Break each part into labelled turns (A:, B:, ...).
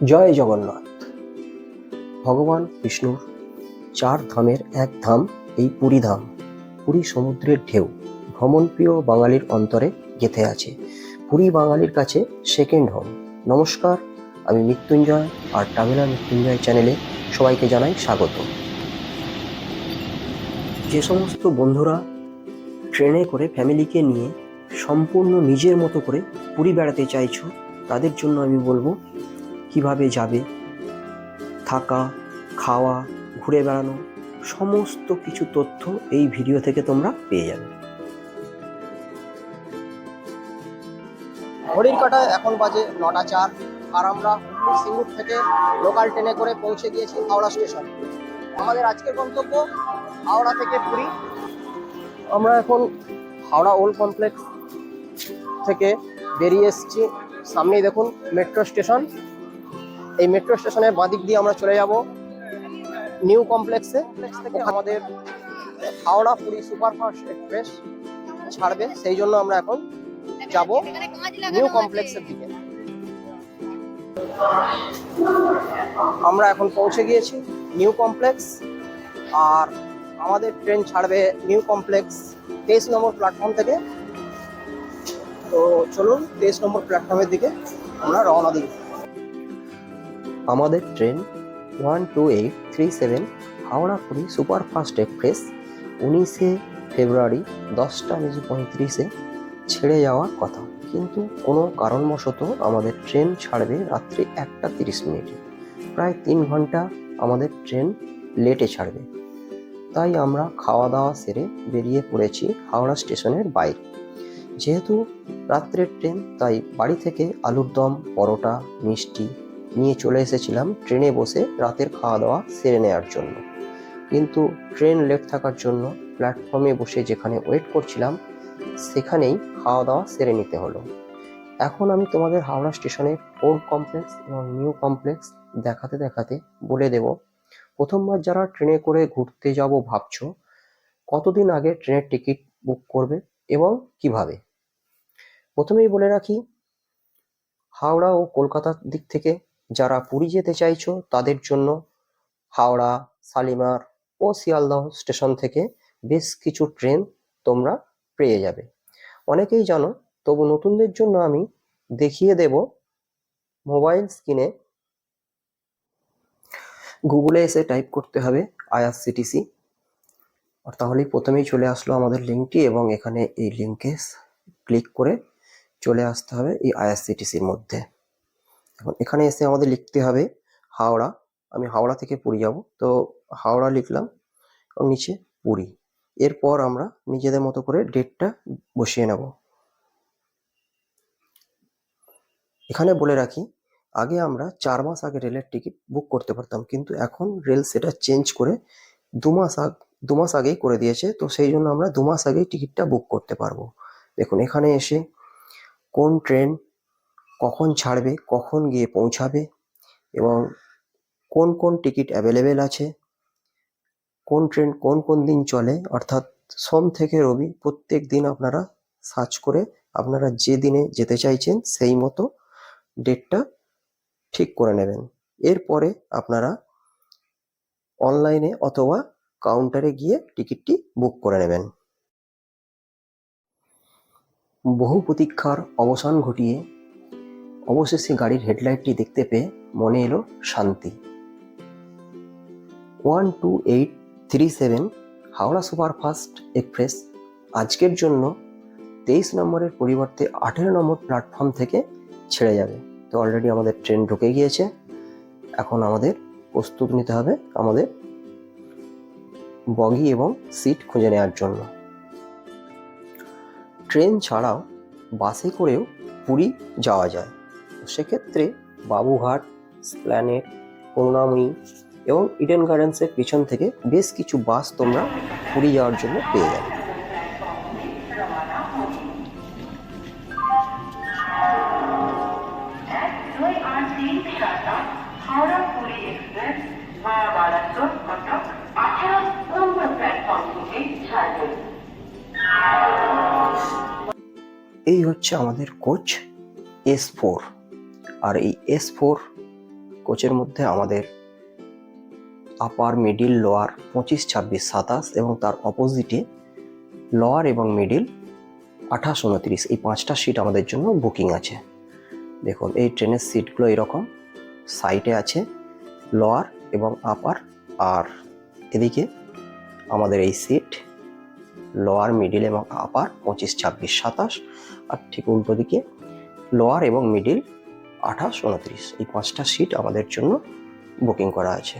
A: জয় জগন্নাথ। ভগবান বিষ্ণুর 4 ধামের এক ধাম এই পুরী ধাম। পুরী সমুদ্রের ঢেউ, ভ্রমণপ্রিয় বাঙালির অন্তরে গেঁথে আছে। পুরী বাঙালির কাছে সেকেন্ড হোম। নমস্কার, আমি মৃত্যুঞ্জয়, আর ট্রাভেলার মৃত্যুঞ্জয় চ্যানেলে সবাইকে জানাই স্বাগত। যে সমস্ত বন্ধুরা ট্রেনে করে ফ্যামিলিকে নিয়ে সম্পূর্ণ নিজের মতো করে পুরী বেড়াতে চাইছো, তাদের জন্য আমি বলবো কিভাবে যাবে, থাকা, খাওয়া, ঘুরে বেড়ানো, সমস্ত কিছু তথ্য এই ভিডিও থেকে তোমরা পেয়ে যাবে।
B: ঘড়ির কাঁটায় এখন বাজে 9টা 4, আর আমরা হুগলি সিঙ্গুর থেকে লোকাল ট্রেনে করে পৌঁছে গিয়েছি হাওড়া স্টেশন। আমাদের আজকের গন্তব্য হাওড়া থেকে পুরী। আমরা এখন হাওড়া ওল্ড কমপ্লেক্স থেকে বেরিয়ে এসেছি। সামনেই দেখুন মেট্রো স্টেশন। এই মেট্রো স্টেশনের বাঁদিক দিয়ে আমরা চলে যাব নিউ কমপ্লেক্সে। থেকে আমাদের হাওড়া পুরী সুপারফাস্ট এক্সপ্রেস ছাড়বে, সেই জন্য আমরা এখন যাব নিউ কমপ্লেক্সের দিকে। আমরা এখন পৌঁছে গিয়েছি নিউ কমপ্লেক্স, আর আমাদের ট্রেন ছাড়বে নিউ কমপ্লেক্স 23 নম্বর প্ল্যাটফর্ম থেকে। তো চলুন 23 নম্বর প্ল্যাটফর্মের দিকে আমরা রওনা দিই।
A: আমাদের train 12837 Howrah Puri superfast express 19শে ফেব্রুয়ারি 10:35 ছেড়ে যাওয়ার কথা, কিন্তু কোনো কারণবশত আমাদের ট্রেন ছাড়বে রাত্রি 1:30। প্রায় 3 ঘন্টা আমাদের ট্রেন লেটে ছাড়বে। তাই আমরা খাওয়া দাওয়া সেরে বেরিয়ে পড়েছি হাওড়া স্টেশনের বাইরে। যেহেতু রাত্রের ট্রেন, তাই বাড়ি থেকে আলুর দম, পরোটা, মিষ্টি নিয়ে চলে এসেছিলাম ট্রেনে বসে রাতের খাওয়া দাওয়া সেরে নেওয়ার জন্য। কিন্তু ট্রেন লেট থাকার জন্য প্ল্যাটফর্মে বসে যেখানে ওয়েট করছিলাম সেখানেই খাওয়া দাওয়া সেরে নিতে হলো। এখন আমি তোমাদের হাওড়া স্টেশনের ওল্ড কমপ্লেক্স এবং নিউ কমপ্লেক্স দেখাতে দেখাতে বলে দেব, প্রথমবার যারা ট্রেনে করে ঘুরতে যাব ভাবছো, কতদিন আগে ট্রেনের টিকিট বুক করবে এবং কিভাবে। প্রথমেই বলে রাখি, হাওড়া ও কলকাতার দিক থেকে যারা পুরী যেতে চাইছো তাদের জন্য হাওড়া, শালিমার ও শিয়ালদহ স্টেশন থেকে বেশ কিছু ট্রেন তোমরা পেয়ে যাবে। অনেকেই জানো, তবু নতুনদের জন্য আমি দেখিয়ে দেব। মোবাইল স্ক্রিনে গুগলে এসে টাইপ করতে হবে IRCTC, আর তাহলেই প্রথমেই চলে আসলো আমাদের লিঙ্কটি, এবং এখানে এই লিঙ্কে ক্লিক করে চলে আসতে হবে এই IRCTCর মধ্যে। এখন এখানে এসে আমাদের লিখতে হবে হাওড়া। আমি হাওড়া থেকে পুরী যাব, তো হাওড়া লিখলাম এবং নিচে পুরী। এরপর আমরা নিজেদের মতো করে ডেটটা বসিয়ে নেব। এখানে বলে রাখি, আগে আমরা 4 মাস আগে রেলের টিকিট বুক করতে পারতাম, কিন্তু এখন রেল সেটা চেঞ্জ করে 2 মাস আগেই করে দিয়েছে। তো সেই জন্য আমরা 2 মাস আগেই টিকিটটা বুক করতে পারবো। দেখুন এখানে এসে কোন ট্রেন কখন ছাড়বে, কখন গিয়ে পৌঁছাবে, এবং কোন কোন টিকিট অ্যাভেলেবেল আছে, কোন ট্রেন কোন কোন দিন চলে, অর্থাৎ সোম থেকে রবি প্রত্যেক দিন আপনারা সার্চ করে আপনারা যে দিনে যেতে চাইছেন সেই মতো ডেটটা ঠিক করে নেবেন। এরপরে আপনারা অনলাইনে অথবা কাউন্টারে গিয়ে টিকিটটি বুক করে নেবেন। বহু প্রতীক্ষার অবসান ঘটিয়ে অবশেষে গাড়ির হেডলাইটটি দেখতে পেয়ে মনে এলো শান্তি। 12837 হাওড়া সুপারফাস্ট এক্সপ্রেস আজকের জন্য 23 নম্বরের পরিবর্তে 18 নম্বর প্ল্যাটফর্ম থেকে ছেড়ে যাবে। তো অলরেডি আমাদের ট্রেন ঢুকে গিয়েছে। এখন আমাদের প্রস্তুত নিতে হবে আমাদের বগি এবং সিট খুঁজে নেওয়ার জন্য। ট্রেন ছাড়াও বাসে করেও পুরী যাওয়া যায়। সেক্ষেত্রে বাবুঘাট, স্প্ল্যানেড, করুণাময়ী এবং ইডেন গার্ডেন্সের পিছন থেকে বেশ কিছু বাস তোমরা পুরী যাওয়ার জন্য পেয়ে যাবে। এই হচ্ছে আমাদের কোচ S4, আর এই S4 কোচের মধ্যে আমাদের আপার, মিডিল, লোয়ার 25, 26, 27 এবং তার অপোজিটে লোয়ার এবং মিডিল 28, 29 এই 5টা সিট আমাদের জন্য বুকিং আছে। দেখুন এই ট্রেনের সিটগুলো এরকম, সাইডে আছে লোয়ার এবং আপার, আর এদিকে আমাদের এই সিট লোয়ার, মিডিল এবং আপার 25, 26, 27, আর ঠিক উল্টো দিকে লোয়ার এবং মিডিল 28, 29 এই 5টা সিট আমাদের জন্য বুকিং করা আছে।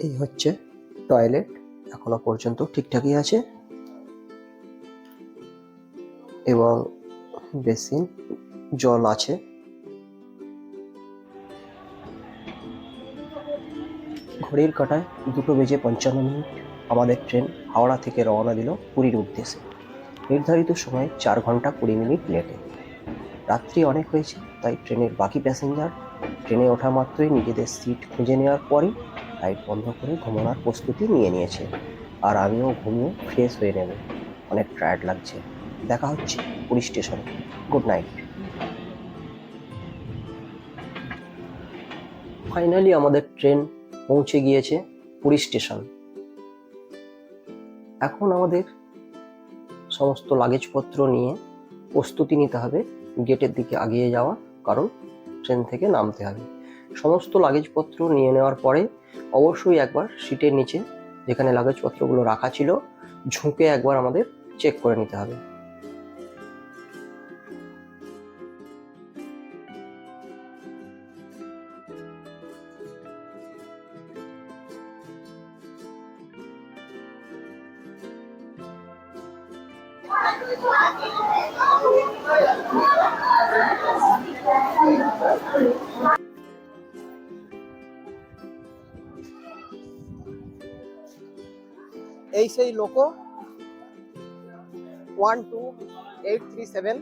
A: এই হচ্ছে টয়লেট, এখনো পর্যন্ত ঠিকঠাকই আছে এবং বেসিন, জল আছে। ঘড়ির কাঁটায় 2:55 আমাদের ট্রেন হাওড়া থেকে রওনা দিল পুরীর উদ্দেশ্যে। নির্ধারিত সময়ে 4 ঘন্টা 20 মিনিট লেটে। রাত্রি অনেক হয়েছে, তাই ট্রেনের বাকি প্যাসেঞ্জার ট্রেনে ওঠা মাত্রই নিজেদের সিট খুঁজে নেওয়ার পরই লাইট বন্ধ করে ঘুমানোর প্রস্তুতি নিয়ে নিয়েছে। আর আমিও ঘুমিয়ে ফ্রেশ হয়ে নেব, অনেক টায়ার্ড লাগছে। দেখা হচ্ছে পুরী স্টেশনে। Good night. ফাইনালি আমাদের ট্রেন পৌঁছে গিয়েছে পুরী স্টেশন। এখন আমাদের সমস্ত লাগেজপত্র নিয়ে প্রস্তুতি নিতে হবে গেটের দিকে এগিয়ে যাওয়া, কারণ ট্রেন থেকে নামতে হবে। সমস্ত লাগেজপত্র নিয়ে নেওয়ার পরে অবশ্যই একবার সিটের নিচে যেখানে লাগেজপত্রগুলো রাখা ছিল ঝুঁকে একবার আমাদের চেক করে নিতে হবে।
B: এই সেই লোকো 12837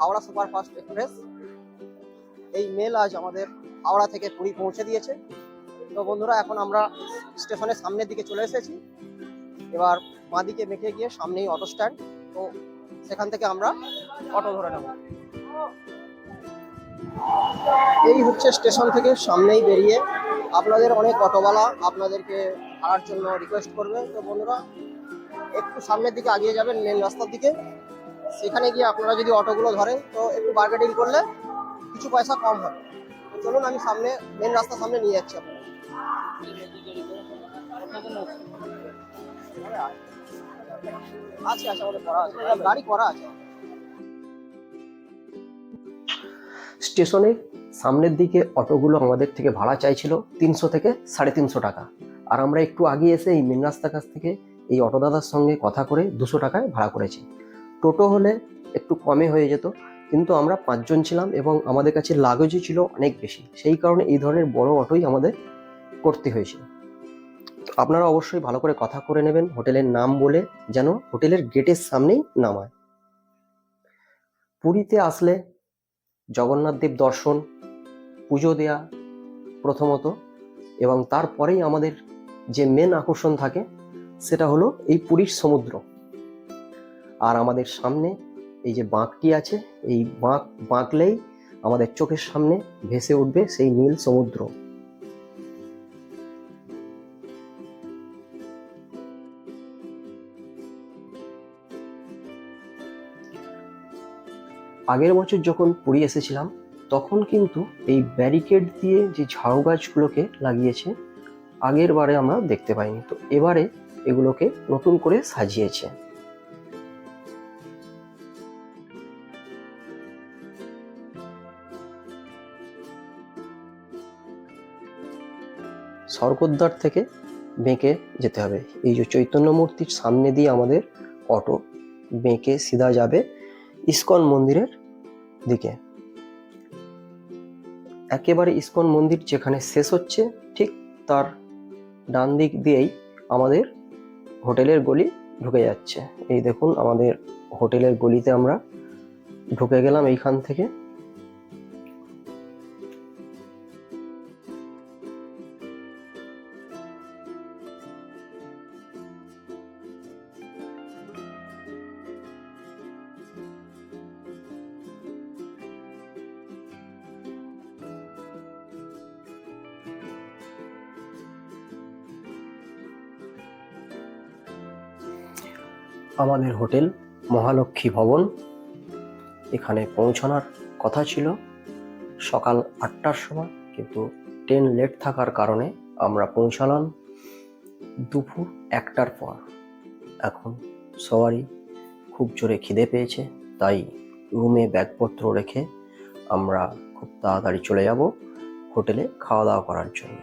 B: হাওড়া সুপারফাস্ট এক্সপ্রেস। এই মেল আজ আমাদের হাওড়া থেকে পুরী পৌঁছে দিয়েছে। তো বন্ধুরা, এখন আমরা স্টেশনের সামনের দিকে চলে এসেছি। এবার বাঁ দিকে মেখে গিয়ে সামনেই অটো স্ট্যান্ড, তো সেখান থেকে আমরা অটো ধরে নেব। এই হচ্ছে স্টেশন থেকে সামনেই বেরিয়ে আপনাদের অনেক অটোওয়ালা আপনাদেরকে ভাড়ার জন্য রিকোয়েস্ট করবে। তো বন্ধুরা, একটু সামনের দিকে এগিয়ে যাবেন মেন রাস্তার দিকে, সেখানে গিয়ে আপনারা যদি অটোগুলো ধরেন তো একটু বার্গেটিং করলে কিছু পয়সা কম হবে। তো চলুন আমি সামনে মেন রাস্তার সামনে নিয়ে যাচ্ছি আপনাদের। আচ্ছা আচ্ছা, আমাদের করা আছে, গাড়ি করা আছে।
A: স্টেশনের সামনের দিকে অটোগুলো আমাদের থেকে ভাড়া চাইছিল 300 থেকে 350 টাকা, আর আমরা একটু আগে এসে এই মেন রাস্তার কাছ থেকে এই অটো দাদার সঙ্গে কথা করে 200 টাকায় ভাড়া করেছি। টোটো হলে একটু কমে হয়ে যেত, কিন্তু আমরা 5 জন ছিলাম এবং আমাদের কাছে লাগেজও ছিল অনেক বেশি, সেই কারণে এই ধরনের বড় অটোই আমাদের করতে হয়েছে। আপনারা অবশ্যই ভালো করে কথা করে নেবেন হোটেলের নাম বলে, যেন হোটেলের গেটের সামনেই নামায়। পুরীতে আসলে জগন্নাথ দেব দর্শন, পুজো দেয়া প্রথমত, এবং তারপরেই আমাদের যে মেন আকর্ষণ থাকে সেটা হলো এই পুরীর সমুদ্র। আর আমাদের সামনে এই যে বাঁকটি আছে, এই বাঁকলেই আমাদের চোখের সামনে ভেসে উঠবে সেই নীল সমুদ্র। আগের বছর যখন পুরী এসেছিলাম তখন কিন্তু এই ব্যারিকেড দিয়ে যে ঝাউ গাছগুলোকে লাগিয়েছে আগের বারে আমরা দেখতে পাইনি, তো এবারে এগুলোকে নতুন করে সাজিয়েছে। স্বর্গদ্বার থেকে বেঁকে যেতে হবে। এই যে চৈতন্য মূর্তির সামনে দিয়ে আমাদের অটো বেঁকে সিধা যাবে ইস্কন মন্দিরের দিকে। একেবারে ইস্কন মন্দির যেখানে শেষ হচ্ছে ঠিক তার ডান দিক দিয়েই আমাদের হোটেলের গলি ঢুকে যাচ্ছে। এই দেখুন আমাদের হোটেলের গলিতে আমরা ঢুকে গেলাম এইখান থেকে। আমাদের হোটেল মহালক্ষ্মী ভবন। এখানে পৌঁছানোর কথা ছিল সকাল 8টার সময়, কিন্তু ট্রেন লেট থাকার কারণে আমরা পৌঁছালাম দুপুর 1টার পর। এখন সবারই খুব জোরে খিদে পেয়েছে, তাই রুমে ব্যাগপত্র রেখে আমরা খুব তাড়াতাড়ি চলে যাব হোটেলে খাওয়া দাওয়া করার জন্য।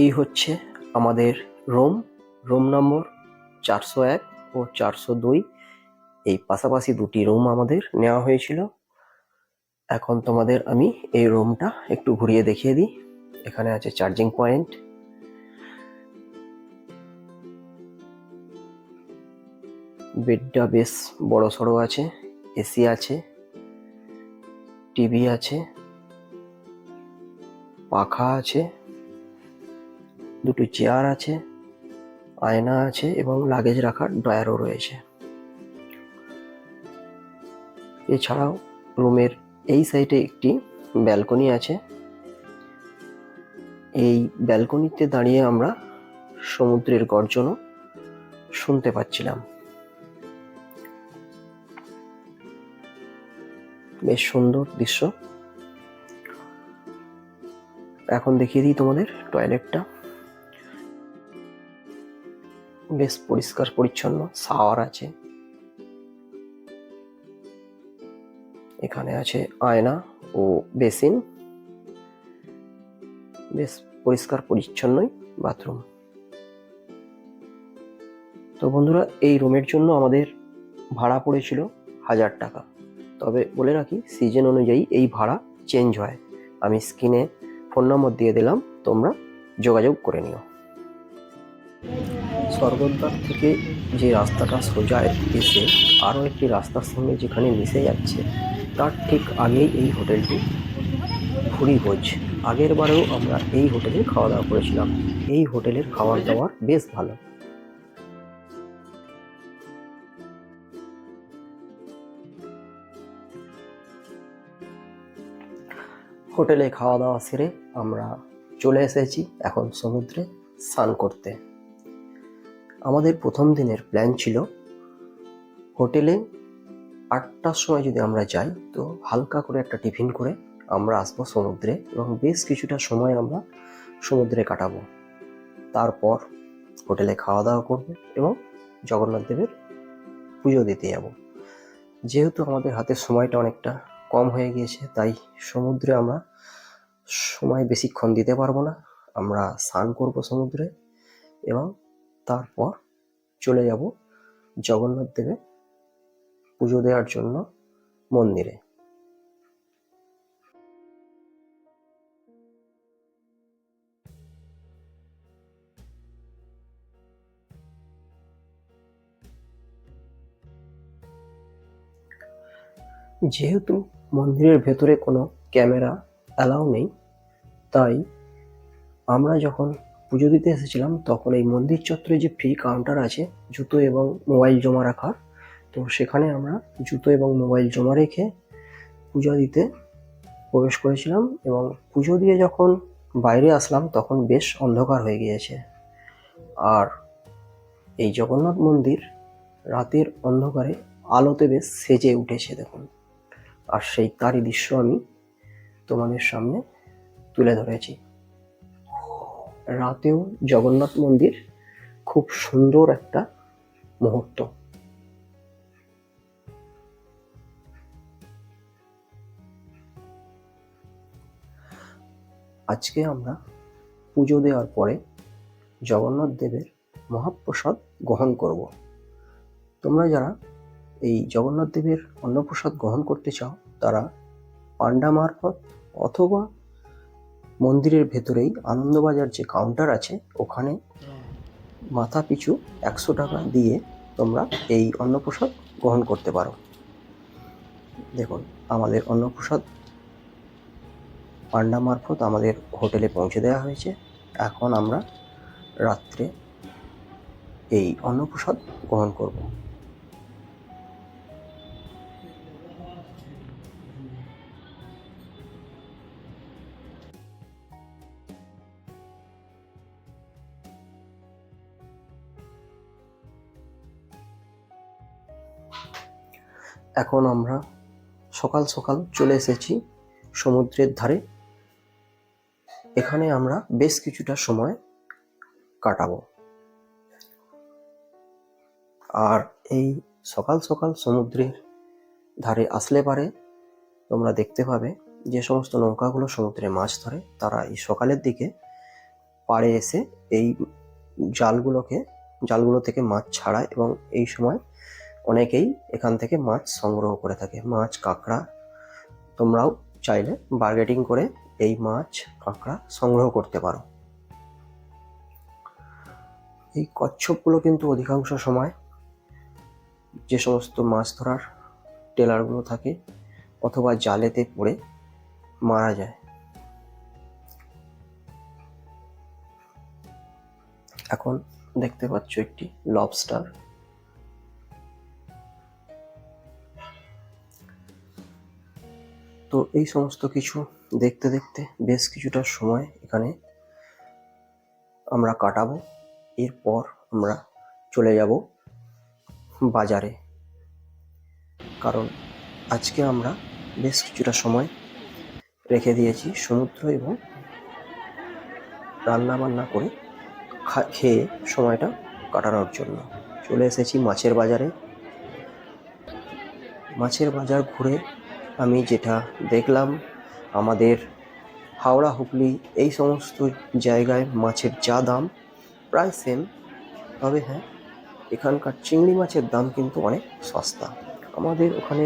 A: এই হচ্ছে আমাদের রুম নম্বর 401 ও 402। এই পাশাপাশি দুটি রুম আমাদের নেওয়া হয়েছিল। এখন তোমাদের আমি এই রুমটা একটু ঘুরিয়ে দেখিয়ে দিই। এখানে আছে চার্জিং পয়েন্ট, বেডটা বেশ বড় সড়ো আছে, এসি আছে, টিভি আছে, পাখা আছে, দুটো চেয়ার আছে, আয়না আছে এবং লাগেজ রাখার ড্রয়ারও রয়েছে। এছাড়াও রুমের এই সাইডে একটি ব্যালকনি আছে। এই ব্যালকনিতে দাঁড়িয়ে আমরা সমুদ্রের গর্জনও শুনতে পাচ্ছিলাম। বেশ সুন্দর দৃশ্য। এখন দেখিয়ে দিই তোমাদের টয়লেটটা। বেশ পরিষ্কার পরিচ্ছন্ন, শাওয়ার আছে, এখানে আছে আয়না ও বেসিন। বেশ পরিষ্কার পরিচ্ছন্নই বাথরুম। তো বন্ধুরা, এই রুমের জন্য আমাদের ভাড়া পড়েছিল 1000 টাকা। তবে বলে রাখি, সিজন অনুযায়ী এই ভাড়া চেঞ্জ হয়। আমি স্ক্রিনে ফোন নম্বর দিয়ে দিলাম, তোমরা যোগাযোগ করে নিও। স্বর্গদ্বার থেকে যে রাস্তাটা সোজা এসে আরও একটি রাস্তার সঙ্গে যেখানে মিশে যাচ্ছে, তার ঠিক আগেই এই হোটেলটি ভুরিভোজ। আগের বারেও আমরা এই হোটেলে খাওয়া দাওয়া করেছিলাম। এই হোটেলের খাবার দাবার বেশ ভালো। হোটেলে খাওয়া দাওয়া সেরে আমরা চলে এসেছি এখন সমুদ্রে স্নান করতে। আমাদের প্রথম দিনের প্ল্যান ছিল হোটেলে 8টার সময় যদি আমরা যাই, তো হালকা করে একটা টিফিন করে আমরা আসবো সমুদ্রে এবং বেশ কিছুটা সময় আমরা সমুদ্রে কাটাবো। তারপর হোটেলে খাওয়া দাওয়া করবো এবং জগন্নাথ দেবের পুজো দিতে যাব। যেহেতু আমাদের হাতে সময়টা অনেকটা কম হয়ে গিয়েছে, তাই সমুদ্রে আমরা সময় বেশিক্ষণ দিতে পারবো না। আমরা স্নান করব সমুদ্রে এবং তারপর চলে যাব জগন্নাথ দেবের পুজো দেওয়ার জন্য মন্দিরে। যেহেতু মন্দিরের ভেতরে কোনো ক্যামেরা অ্যালাউ নেই, তাই আমরা যখন পুজো দিতে এসেছিলাম তখন এই মন্দির চত্বরে যে ফ্রি কাউন্টার আছে জুতো এবং মোবাইল জমা রাখার, তো সেখানে আমরা জুতো এবং মোবাইল জমা রেখে পূজা দিতে প্রবেশ করেছিলাম। এবং পুজো দিয়ে যখন বাইরে আসলাম তখন বেশ অন্ধকার হয়ে গিয়েছে। আর এই জগন্নাথ মন্দির রাতের অন্ধকারে আলোতে বেশ সেজে উঠেছে দেখুন। আর সেই তারই দৃশ্য আমি তোমাদের সামনে তুলে ধরেছি। রাতেও জগন্নাথ মন্দির খুব সুন্দর একটা মুহূর্ত। আজকে আমরা পুজো দেওয়ার পরে জগন্নাথ দেবের মহাপ্রসাদ গ্রহণ করব। তোমরা যারা এই জগন্নাথ দেবের অন্নপ্রসাদ গ্রহণ করতে চাও, তারা পান্ডা মারফত অথবা মন্দিরের ভেতরেই আনন্দবাজার যে কাউন্টার আছে ওখানে মাথা পিছু 100 টাকা দিয়ে তোমরা এই অন্নপ্রসাদ গ্রহণ করতে পারো। দেখুন, আমাদের অন্নপ্রসাদ পান্ডা মারফত আমাদের হোটেলে পৌঁছে দেওয়া হয়েছে। এখন আমরা রাত্রে এই অন্নপ্রসাদ গ্রহণ করব। এখন আমরা সকাল সকাল চলে এসেছি সমুদ্রের ধারে। এখানে আমরা বেশ কিছুটা সময় কাটাবো। আর এই সকাল সকাল সমুদ্রের ধারে আসলে পারে তোমরা দেখতে পাবে যে সমস্ত নৌকাগুলো সমুদ্রে মাছ ধরে তারা এই সকালের দিকে পাড়ে এসে এই জালগুলো থেকে মাছ ছাড়ায়, এবং এই সময় অনেকেই এখান থেকে মাছ সংগ্রহ করে থাকে। মাছ, কাঁকড়া, তোমরাও চাইলে বার্গেটিং করে এই মাছ, কাঁকড়া সংগ্রহ করতে পারো। এই কচ্ছপগুলো কিন্তু অধিকাংশ সময় যে সমস্ত মাছ ধরার টেলারগুলো থাকে অথবা জালেতে পড়ে মারা যায়। এখন দেখতে পাচ্ছ একটি লবস্টার। তো এই সমস্ত কিছু দেখতে দেখতে বেশ কিছুটা সময় এখানে আমরা কাটাবো। এরপর আমরা চলে যাব বাজারে, কারণ আজকে আমরা বেশ কিছুটা সময় রেখে দিয়েছি সমুদ্র এবং রান্না বান্না করে খেয়ে সময়টা কাটানোর জন্য। চলে এসেছি মাছের বাজারে। মাছের বাজার ঘুরে আমি যেটা দেখলাম, আমাদের হাওড়া, হুগলি এই সমস্ত জায়গায় মাছের যা দাম প্রায় সেম, তবে হ্যাঁ, এখানকার চিংড়ি মাছের দাম কিন্তু অনেক সস্তা। আমাদের ওখানে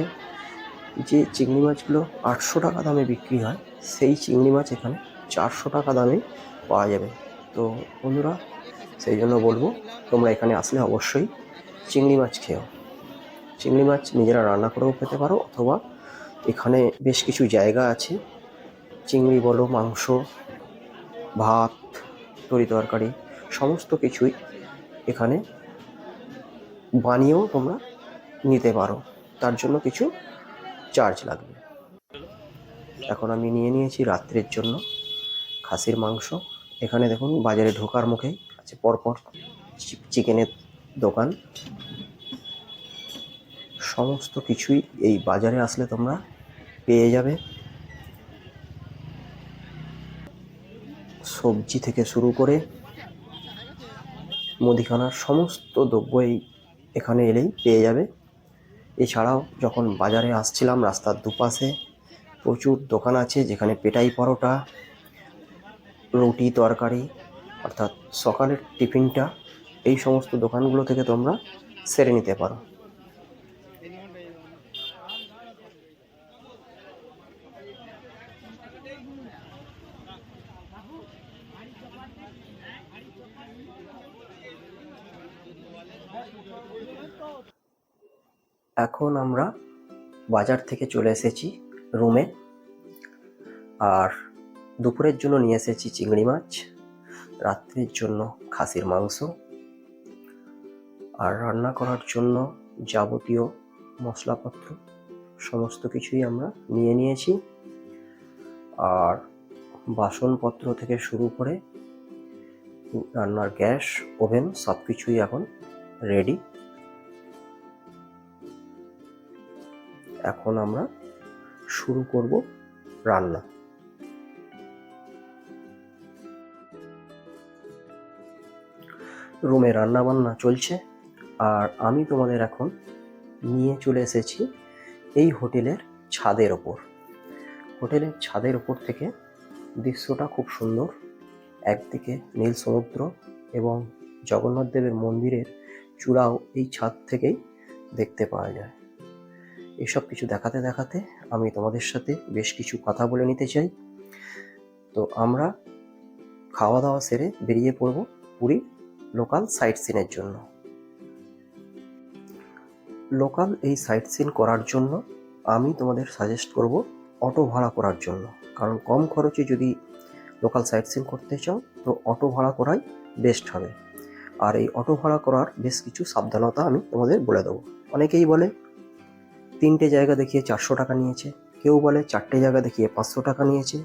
A: যে চিংড়ি মাছগুলো 800 টাকা দামে বিক্রি হয়, সেই চিংড়ি মাছ এখানে 400 টাকা দামে পাওয়া যাবে। তো বন্ধুরা, সেই জন্য বলবো তোমরা এখানে আসলে অবশ্যই চিংড়ি মাছ খেও। চিংড়ি মাছ নিজেরা রান্না করেও খেতে পারো, অথবা এখানে বেশ কিছু জায়গা আছে, চিংড়ি বলো, মাংস, ভাত, তরি তরকারি সমস্ত কিছুই এখানে বানিয়েও তোমরা নিতে পারো, তার জন্য কিছু চার্জ লাগবে। এখন আমি নিয়ে নিয়েছি রাত্রের জন্য খাসির মাংস। এখানে দেখুন বাজারে ঢোকার মুখেই আছে পরপর চিকেনের দোকান। সমস্ত কিছুই এই বাজারে আসলে তোমরা পেয়ে যাবে। সবজি থেকে শুরু করে মুদিখানার সমস্ত দ্রব্যই এখানে এলেই পেয়ে যাবে। এছাড়াও যখন বাজারে আসছিলাম রাস্তার দুপাশে প্রচুর দোকান আছে, যেখানে পেটাই পরোটা, রুটি, তরকারি, অর্থাৎ সকালের টিফিনটা এই সমস্ত দোকানগুলো থেকে তোমরা সেরে নিতে পারো। এখন আমরা বাজার থেকে চলে এসেছি রুমে, আর দুপুরের জন্য নিয়ে এসেছি চিংড়ি মাছ, রাত্রির জন্য খাসির মাংস, আর রান্না করার জন্য যাবতীয় মশলাপত্র সমস্ত কিছুই আমরা নিয়ে নিয়েছি। আর বাসনপত্র থেকে শুরু করে রান্নার গ্যাস, ওভেন সব কিছুই এখন রেডি। এখন আমরা শুরু করব রান্না। রুমে রান্না বান্না চলছে, আর আমি তোমাদের এখন নিয়ে চলে এসেছি এই হোটেলের ছাদের ওপর। হোটেলের ছাদের ওপর থেকে দৃশ্যটা খুব সুন্দর। একদিকে নীল সমুদ্র এবং জগন্নাথ দেবের মন্দিরের চূড়াও এই ছাদ থেকেই দেখতে পাওয়া যায়। এসব কিছু দেখাতে দেখাতে আমি তোমাদের সাথে বেশ কিছু কথা বলে নিতে চাই। তো আমরা খাওয়া দাওয়া সেরে বেরিয়ে পড়ব পুরী লোকাল সাইট সিনের জন্য। লোকাল এই সাইট সিন করার জন্য আমি তোমাদের সাজেস্ট করব অটো ভাড়া করার জন্য, কারণ কম খরচে যদি লোকাল সাইট সিন করতে চাও তো অটো ভাড়া করাই বেস্ট হবে। আর এই অটো ভাড়া করার বেশ কিছু সাবধানতা আমি তোমাদের বলে দেবো। অনেকেই বলে 3টে জায়গা দেখিয়ে 400 টাকা নিয়েছে, কেউ বলে 4টে জায়গা দেখিয়ে 500 টাকা নিয়েছে,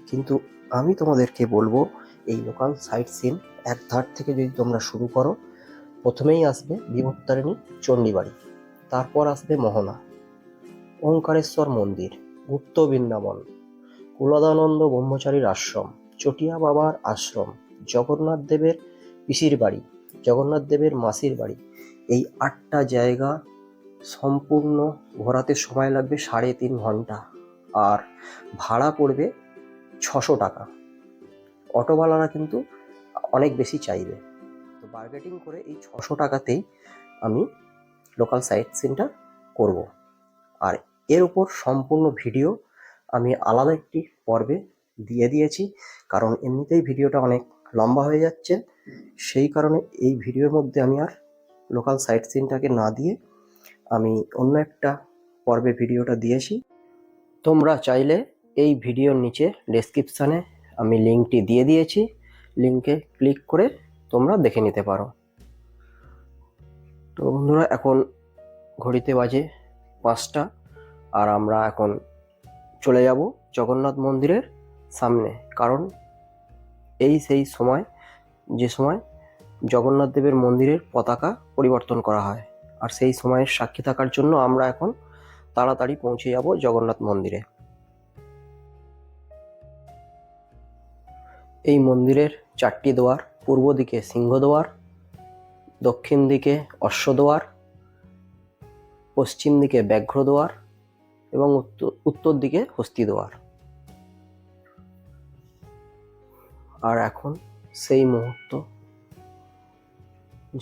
A: কিন্তু আমি তোমাদেরকে বলবো এই লোকাল সাইট সিন এক ধার থেকে যদি তোমরা শুরু করো, প্রথমেই আসবে বিপত্তারিণী চণ্ডীবাড়ি, তারপর আসবে মোহনা, ওঙ্কারেশ্বর মন্দির, গুপ্ত বৃন্দাবন, কুলদানন্দ ব্রহ্মচারীর আশ্রম, চটিয়া বাবার আশ্রম, জগন্নাথ দেবের পিসির বাড়ি, জগন্নাথ দেবের মাসির বাড়ি, এই 8টা জায়গা সম্পূর্ণ ঘোরাতে সময় লাগবে 3.5 ঘন্টা। আর ভাড়া পড়বে 600 টাকা। অটোওয়ালারা কিন্তু অনেক বেশি চাইবে, তো বার্গেটিং করে এই 600 টাকাতেই আমি লোকাল সাইট সিনটা করব। আর এর উপর সম্পূর্ণ ভিডিও আমি আলাদা একটি পর্বে দিয়ে দিয়েছি, কারণ এমনিতেই ভিডিওটা অনেক লম্বা হয়ে যাচ্ছে। সেই কারণে এই ভিডিওর মধ্যে আমি আর লোকাল সাইট সিনটাকে না দিয়ে আমি অন্য একটা পর্বে ভিডিওটা দিয়েছি। তোমরা চাইলে এই ভিডিওর নিচে ডেসক্রিপশানে আমি লিঙ্কটি দিয়ে দিয়েছি, লিঙ্কে ক্লিক করে তোমরা দেখে নিতে পারো। তো বন্ধুরা, এখন ঘড়িতে বাজে 5টা, আর আমরা এখন চলে যাব জগন্নাথ মন্দিরের সামনে, কারণ এই সেই সময় যে সময় জগন্নাথ দেবের মন্দিরের পতাকা পরিবর্তন করা হয়। আর সেই সময়ের সাক্ষী থাকার জন্য আমরা এখন তাড়াতাড়ি পৌঁছে যাব জগন্নাথ মন্দিরে। এই মন্দিরের 4টি দুয়ার, পূর্ব দিকে সিংহদুয়ার, দক্ষিণ দিকে অশ্বদুয়ার, পশ্চিম দিকে ব্যাঘ্রদুয়ার এবং উত্তর দিকে হস্তিদুয়ার। আর এখন সেই মুহূর্ত,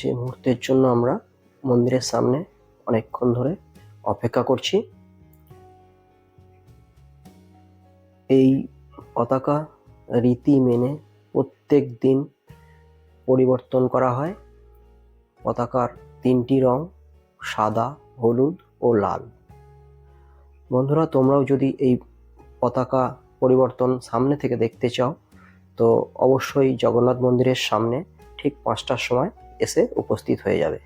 A: যে মুহূর্তের জন্য আমরা মন্দিরের সামনে অনেকক্ষণ ধরে অপেক্ষা করছি। এই পতাকা রীতি মেনে প্রত্যেক দিন পরিবর্তন করা হয়। পতাকার 3টি রং, সাদা, হলুদ ও লাল। বন্ধুরা, তোমরাও যদি এই পতাকা পরিবর্তন সামনে থেকে দেখতে চাও, তো অবশ্যই জগন্নাথ মন্দিরের সামনে ঠিক 5টার সময় এসে উপস্থিত হয়ে যাবে।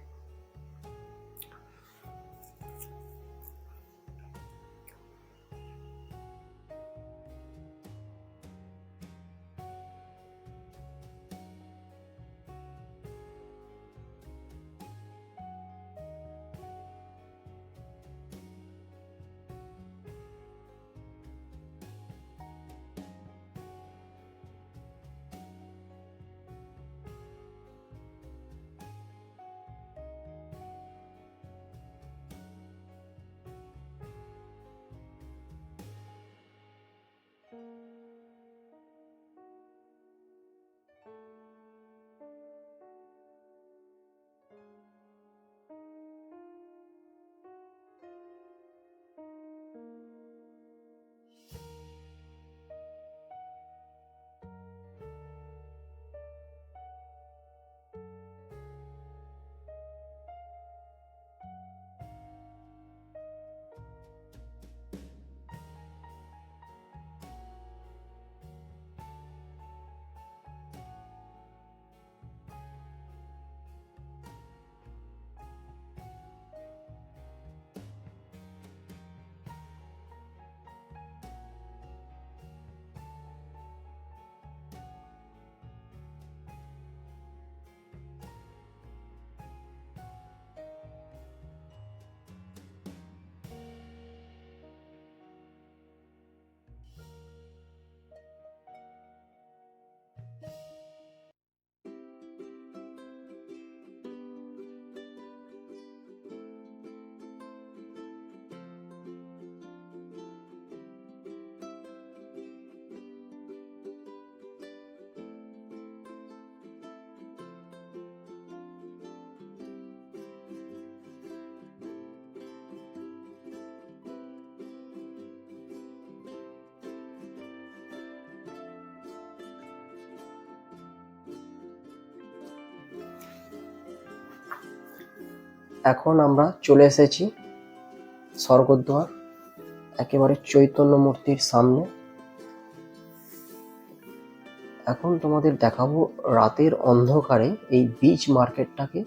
A: এখন আমরা চলে এসেছি স্বর্গদ্বার, একেবারে চৈতন্য মূর্তির সামনে। এখন তোমাদের দেখাবো রাতের অন্ধকারে এই বিচ মার্কেটটাকে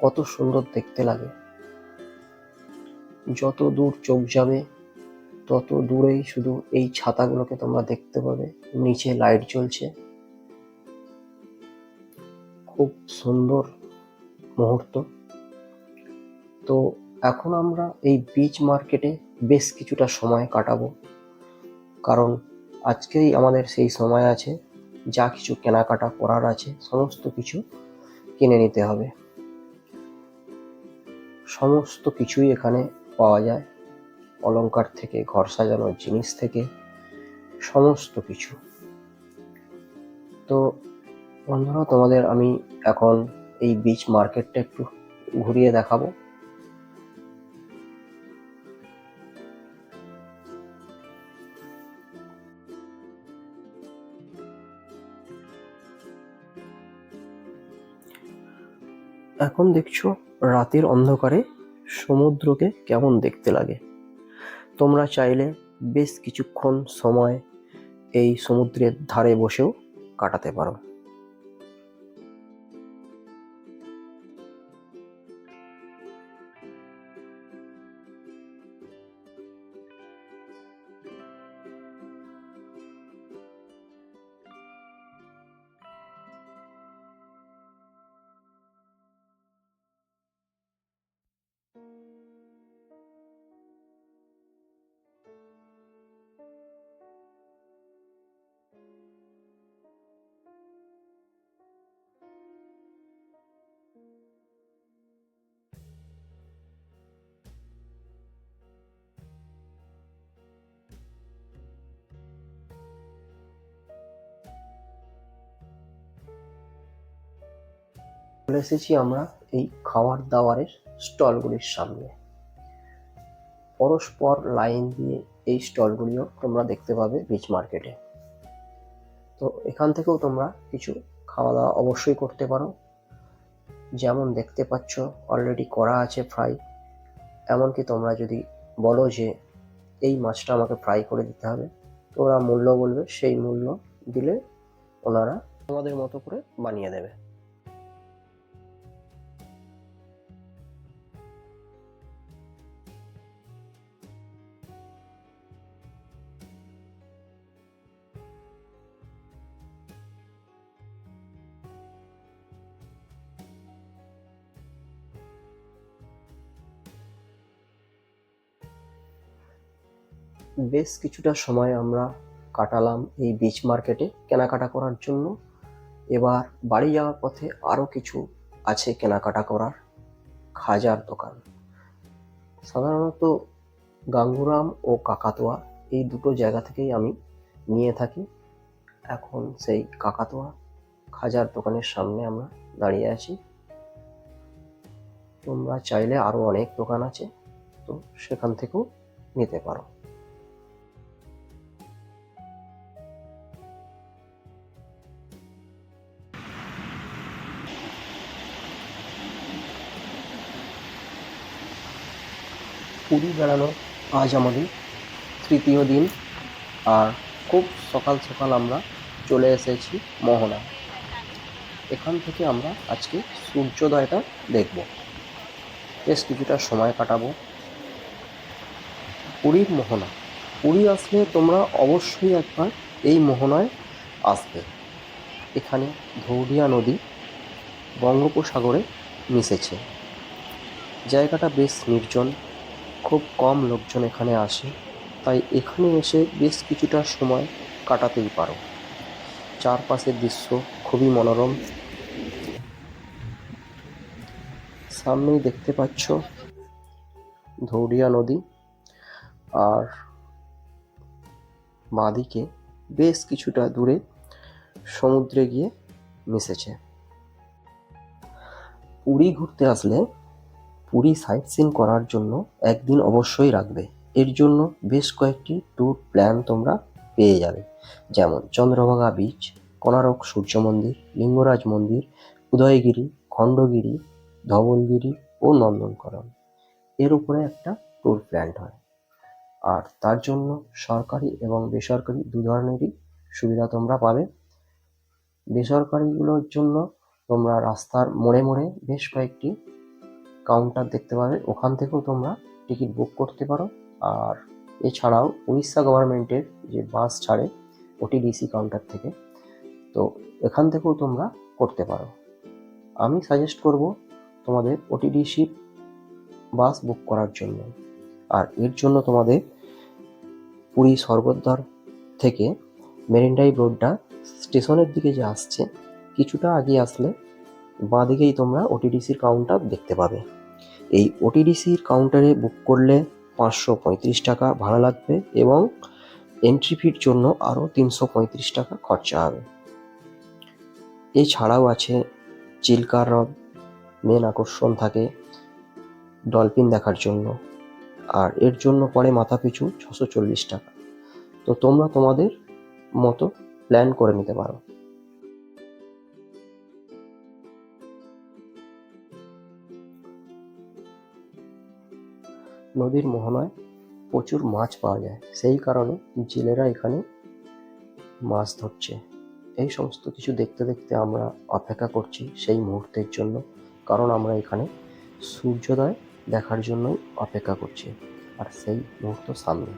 A: কত সুন্দর দেখতে লাগে। যত দূর চোখ যাবে তত দূরেই শুধু এই ছাতাগুলোকে তোমরা দেখতে পাবে, নিচে লাইট জ্বলছে। খুব সুন্দর মুহূর্ত। তো এখন আমরা এই বিচ মার্কেটে বেশ কিছুটা সময় কাটাবো, কারণ আজকেই আমাদের সেই সময় আছে। যা কিছু কেনাকাটা করার আছে সমস্ত কিছু কিনে নিতে হবে। সমস্ত কিছুই এখানে পাওয়া যায়, অলংকার থেকে ঘর সাজানোর জিনিস থেকে সমস্ত কিছু। তো বন্ধুরা, তোমাদের আমি এখন এই বিচ মার্কেটটা একটু ঘুরিয়ে দেখাবো। এখন দেখছো রাতের অন্ধকারে সমুদ্রকে কেমন দেখতে লাগে। তোমরা চাইলে বেশ কিছুক্ষণ সময় এই সমুদ্রের ধারে বসেও কাটাতে পারো। চলে এসেছি আমরা এই খাওয়ার দাওয়ারের স্টলগুলির সামনে। পরস্পর লাইন দিয়ে এই স্টলগুলিও তোমরা দেখতে পাবে বিচ মার্কেটে। তো এখান থেকেও তোমরা কিছু খাওয়া দাওয়া অবশ্যই করতে পারো। যেমন দেখতে পাচ্ছ অলরেডি করা আছে ফ্রাই। এমনকি তোমরা যদি বলো যে এই মাছটা আমাকে ফ্রাই করে দিতে হবে, তো ওরা মূল্য বলবে, সেই মূল্য দিলে ওনারা তোমাদের মতো করে বানিয়ে দেবে। বেশ কিছুটা সময় আমরা কাটালাম এই বিচ মার্কেটে কেনাকাটা করার জন্য। এবার বাড়ি যাওয়ার পথে আরও কিছু আছে কেনাকাটা করার। খাজার দোকান, সাধারণত গাঙ্গুরাম ও কাকাতোয়া এই দুটো জায়গা থেকেই আমি নিয়ে থাকি। এখন সেই কাকাতোয়া খাজার দোকানের সামনে আমরা দাঁড়িয়ে আছি। তোমরা চাইলে আরও অনেক দোকান আছে, তো সেখান থেকেও নিতে পারো। পুরী বেড়ানো আজ আমাদের তৃতীয় দিন, আর খুব সকাল সকাল আমরা চলে এসেছি মোহনা। এখান থেকে আমরা আজকে সূর্যোদয়টা দেখব, বেশ কিছুটা সময় কাটাবো। পুরীর মোহনা, পুরী আসলে তোমরা অবশ্যই একবার এই মোহনায় আসবে। এখানে ধৌলিয়া নদী বঙ্গোপসাগরে মিশেছে। জায়গাটা বেশ নির্জন, খুব কম লোকজন এখানে আসে, তাই এখানে এসে বেশ কিছুটা সময় কাটাতেই পারো। চারপাশের দৃশ্য খুবই মনোরম। সামনেই দেখতে পাচ্ছ ধৌলিয়া নদী, আর বাঁদিকে বেশ কিছুটা দূরে সমুদ্রে গিয়ে মিশেছে। পুরী ঘুরতে আসলে পুরী সাইট সিন করার জন্য একদিন অবশ্যই রাখবে। এর জন্য বেশ কয়েকটি ট্যুর প্ল্যান তোমরা পেয়ে যাবে, যেমন চন্দ্রভাগা বিচ, কোণারক সূর্য মন্দির, লিঙ্গরাজ মন্দির, উদয়গিরি, খণ্ডগিরি, ধবলগিরি ও নন্দনকানন। এর উপরে একটা ট্যুর প্ল্যান হয়। আর তার জন্য সরকারি এবং বেসরকারি দু ধরনেরই সুবিধা তোমরা পাবে। বেসরকারিগুলোর জন্য তোমরা রাস্তার মোড়ে মোড়ে বেশ কয়েকটি কাউন্টার দেখতে পাবে, ওখান থেকেও তোমরা টিকিট বুক করতে পারো। আর এছাড়াও উড়িষ্যা গভর্নমেন্টের যে বাস ছাড়ে ওটিডিসি কাউন্টার থেকে, তো এখান থেকেও তোমরা করতে পারো। আমি সাজেস্ট করব তোমাদের ওটিডিসি বাস বুক করার জন্য। আর এর জন্য তোমাদের পুরী স্বর্গদ্বার থেকে মেরিন ড্রাইভ রোডটা স্টেশনের দিকে যে আসছে, কিছুটা আগে আসলে বাঁদিকেই তোমরা ওটিডিসির কাউন্টার দেখতে পাবে। এই ওটিডিসির কাউন্টারে বুক করলে 535 টাকা ভাড়া লাগবে এবং এন্ট্রি ফির জন্য আরও 335 টাকা খরচা হবে। এছাড়াও আছে চিল্কা হ্রদ, মেন আকর্ষণ থাকে ডলফিন দেখার জন্য, আর এর জন্য পড়ে মাথাপিছু 640 টাকা। তো তোমরা তোমাদের মতো প্ল্যান করে নিতে পারো। নদীর মোহনায় প্রচুর মাছ পাওয়া যায়, সেই কারণে জেলেরা এখানে মাছ ধরছে। এই সমস্ত কিছু দেখতে দেখতে আমরা অপেক্ষা করছি সেই মুহূর্তের জন্য, কারণ আমরা এখানে সূর্যোদয় দেখার জন্যই অপেক্ষা করছি। আর সেই মুহূর্ত সামনে,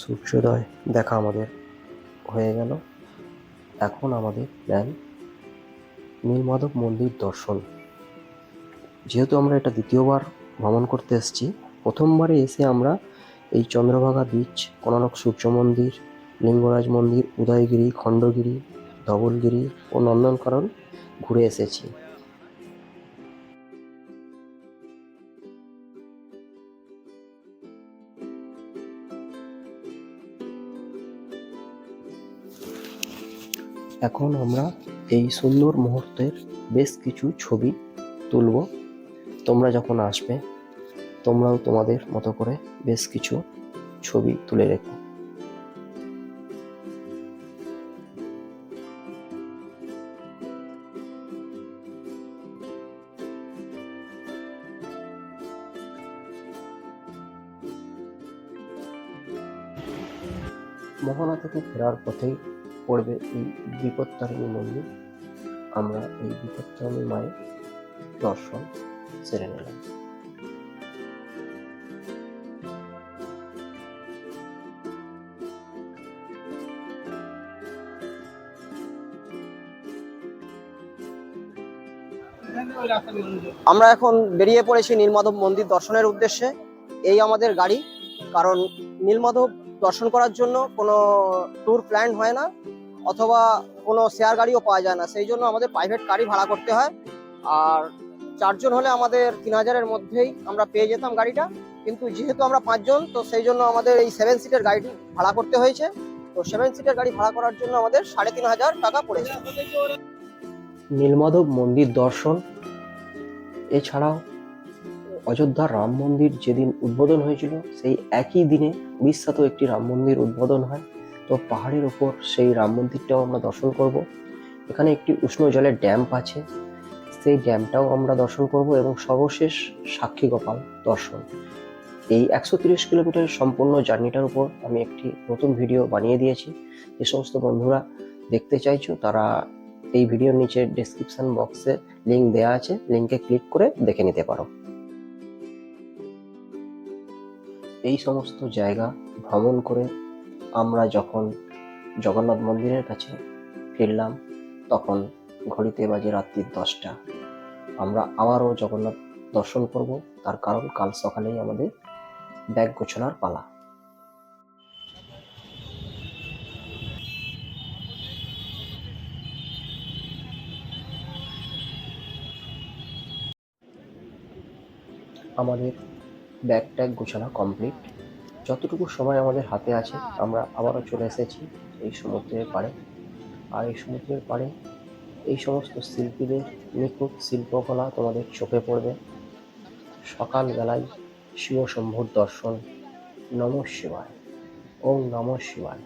A: সূর্যোদয় দেখা আমাদের হয়ে গেল। এখন আমাদের প্ল্যান নীলমাধব মন্দির দর্শন। যেহেতু আমরা এটা দ্বিতীয়বার ভ্রমণ করতে এসেছি, প্রথমবারে এসে আমরা এই চন্দ্রভাগা বিচ, কোনারক সূর্য মন্দির, লিঙ্গরাজ মন্দির, উদয়গিরি, খণ্ডগিরি, ধবলগিরি ও নন্দনকানন ঘুরে এসেছি। এখন আমরা এই সুন্দর মুহূর্তের বেশ কিছু ছবি তুলব। তোমরা যখন আসবে তোমরাও তোমাদের মতো করে বেশ কিছু ছবি তুলে রেখো। মোহনা থেকে ফেরার পথেই পড়বে এই বিপত্তারিণী মন্দির। আমরা এই বিপত্তারিণী মায়ের দর্শন সেরে নিলাম।
B: আমরা এখন বেরিয়ে পড়েছি নীলমাধব মন্দির দর্শনের উদ্দেশ্যে। এই আমাদের গাড়ি, কারণ নীলমাধব দর্শন করার জন্য কোনো ট্যুর প্ল্যান হয় না, অথবা কোনো শেয়ার গাড়িও পাওয়া যায় না, সেই জন্য আমাদের প্রাইভেট গাড়ি ভাড়া করতে হয়। আর 4 জন হলে আমাদের 3000-এর মধ্যেই আমরা পেয়ে যেতাম গাড়িটা, কিন্তু যেহেতু আমরা 5 জন, তো সেই জন্য আমাদের এই 7 সিটের গাড়িটি ভাড়া করতে হয়েছে। তো 7 সিটের গাড়ি ভাড়া করার জন্য আমাদের 3500 টাকা পড়েছে।
A: নীলমাধব মন্দির দর্শন এছাড়াও অযোধ্যার রাম মন্দির যেদিন উদ্বোধন হয়েছিল, সেই একই দিনে উড়িষ্যাতেও একটি রাম মন্দির উদ্বোধন হয়। তো পাহাড়ের ওপর সেই রাম মন্দিরটাও আমরা দর্শন করব। এখানে একটি উষ্ণ জলের ড্যাম্প আছে, সেই ড্যামটাও আমরা দর্শন করব এবং সর্বশেষ সাক্ষী গোপাল দর্শন। এই 130 কিলোমিটারের সম্পূর্ণ জার্নিটার উপর আমি একটি নতুন ভিডিও বানিয়ে দিয়েছি। যে সমস্ত বন্ধুরা দেখতে চাইছো তারা এই ভিডিওর নিচে ডেসক্রিপশন বক্সে লিঙ্ক দেওয়া আছে, লিঙ্কে ক্লিক করে দেখে নিতে পারো। এই সমস্ত জায়গা ভ্রমণ করে আমরা যখন জগন্নাথ মন্দিরের কাছে ফিরলাম, তখন ঘড়িতে বাজে রাত্রি 10টা। আমরা আবারও জগন্নাথ দর্শন করব, তার কারণ কাল সকালেই আমাদের ব্যাগ গোছানোর পালা। আমাদের ব্যাগ ট্যাগ গোছানো কমপ্লিট। যতটুকু সময় আমাদের হাতে আছে আমরা আবারও চলে এসেছি এই সমুদ্রের পাড়ে। আর এই সমুদ্রের পাড়ে এই সমস্ত শিল্পীদের নিখুঁত শিল্পকলা তোমাদের চোখে পড়বে। সকালবেলায় শিব শম্ভুর দর্শন। নমঃ শিবায়, ওম নমঃ শিবায়।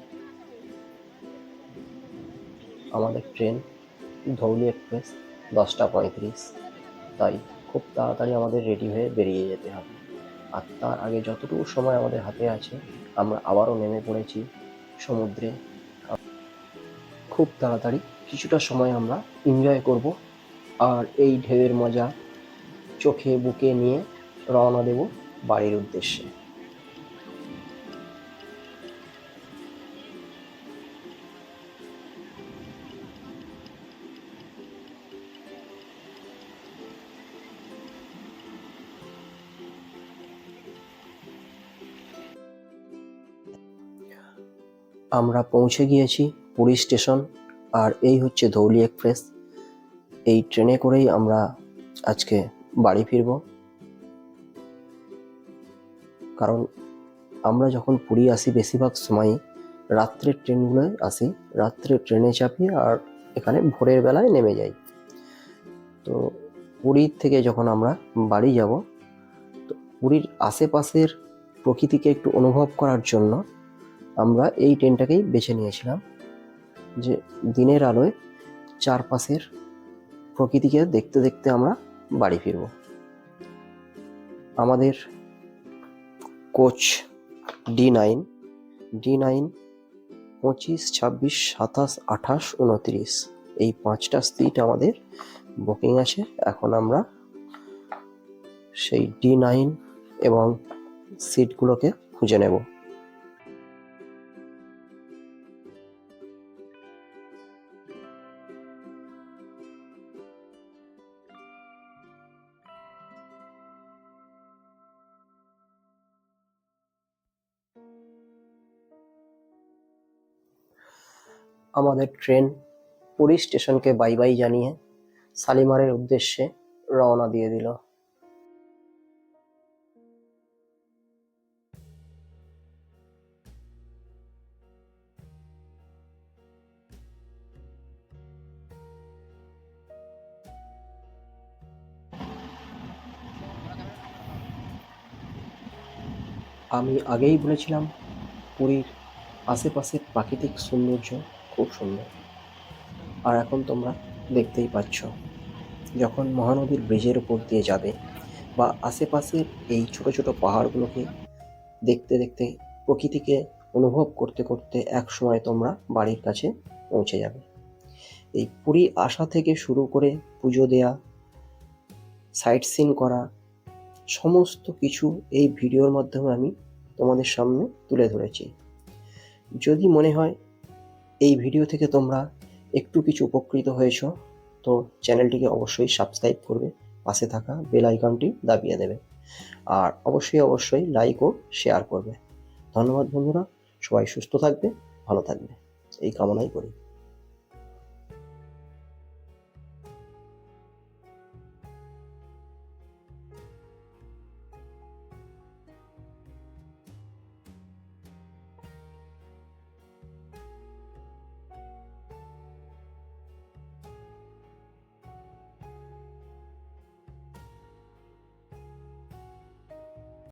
A: আমাদের ট্রেন ধৌলি এক্সপ্রেস 10:35, তাই খুব তাড়াতাড়ি আমাদের রেডি হয়ে বেরিয়ে যেতে হবে। আর তার আগে যতটুকু সময় আমাদের হাতে আছে আমরা আবারও নেমে পড়েছি সমুদ্রে। খুব তাড়াতাড়ি কিছুটা সময় আমরা এনজয় করব, আর এই ঢেউয়ের মজা চোখে বুকে নিয়ে রওনা দেব বাড়ির উদ্দেশ্যে। আমরা পৌঁছে গিয়েছি পুরী স্টেশন, আর এই হচ্ছে ধৌলি এক্সপ্রেস। এই ট্রেনে করেই আমরা আজকে বাড়ি ফিরব। কারণ আমরা যখন পুরী আসি বেশিরভাগ সময়ই রাত্রের ট্রেনগুলোয় আসি, রাত্রে ট্রেনে চাপি আর এখানে ভোরের বেলায় নেমে যাই। তো পুরীর থেকে যখন আমরা বাড়ি যাব, তো পুরীর আশেপাশের প্রকৃতিকে একটু অনুভব করার জন্য আমরা এই ট্রেনটাকেই বেছে নিয়েছিলাম, যে দিনের আলোয় চারপাশের প্রকৃতিকে দেখতে দেখতে আমরা বাড়ি ফিরব। আমাদের কোচ D9, 25, 26, 27, 28, 29 এই 5টা সিট আমাদের বুকিং আছে। এখন আমরা সেই D9 এবং সিটগুলোকে খুঁজে নেব। আমাদের ট্রেন পুরী স্টেশনকে বাই বাই জানিয়ে শালিমারের উদ্দেশ্যে রওনা দিয়ে দিল। আমি আগেই বলেছিলাম পুরীর আশেপাশের প্রাকৃতিক সৌন্দর্য খুব সুন্দর, আর এখন তোমরা দেখতেই পাচ্ছ যখন মহানদীর ব্রিজের উপর দিয়ে যাবে বা আশেপাশের এই ছোট ছোট পাহাড়গুলোকে দেখতে দেখতে প্রকৃতিকে অনুভব করতে করতে এক সময় তোমরা বাড়ির কাছে পৌঁছে যাবে। এই পুরী আসা থেকে শুরু করে পুজো দেয়া, সাইট সিন করা, সমস্ত কিছু এই ভিডিওর মাধ্যমে আমি তোমাদের সামনে তুলে ধরেছি। যদি মনে হয় এই ভিডিও থেকে তোমরা একটু কিছু উপকৃত হয়েছো, তো চ্যানেলটিকে অবশ্যই সাবস্ক্রাইব করবে, পাশে থাকা বেল আইকনটি দাবিয়ে দেবে, আর অবশ্যই লাইক ও শেয়ার করবে। ধন্যবাদ বন্ধুরা, সবাই সুস্থ থাকবে, ভালো থাকবে এই কামনাই করি।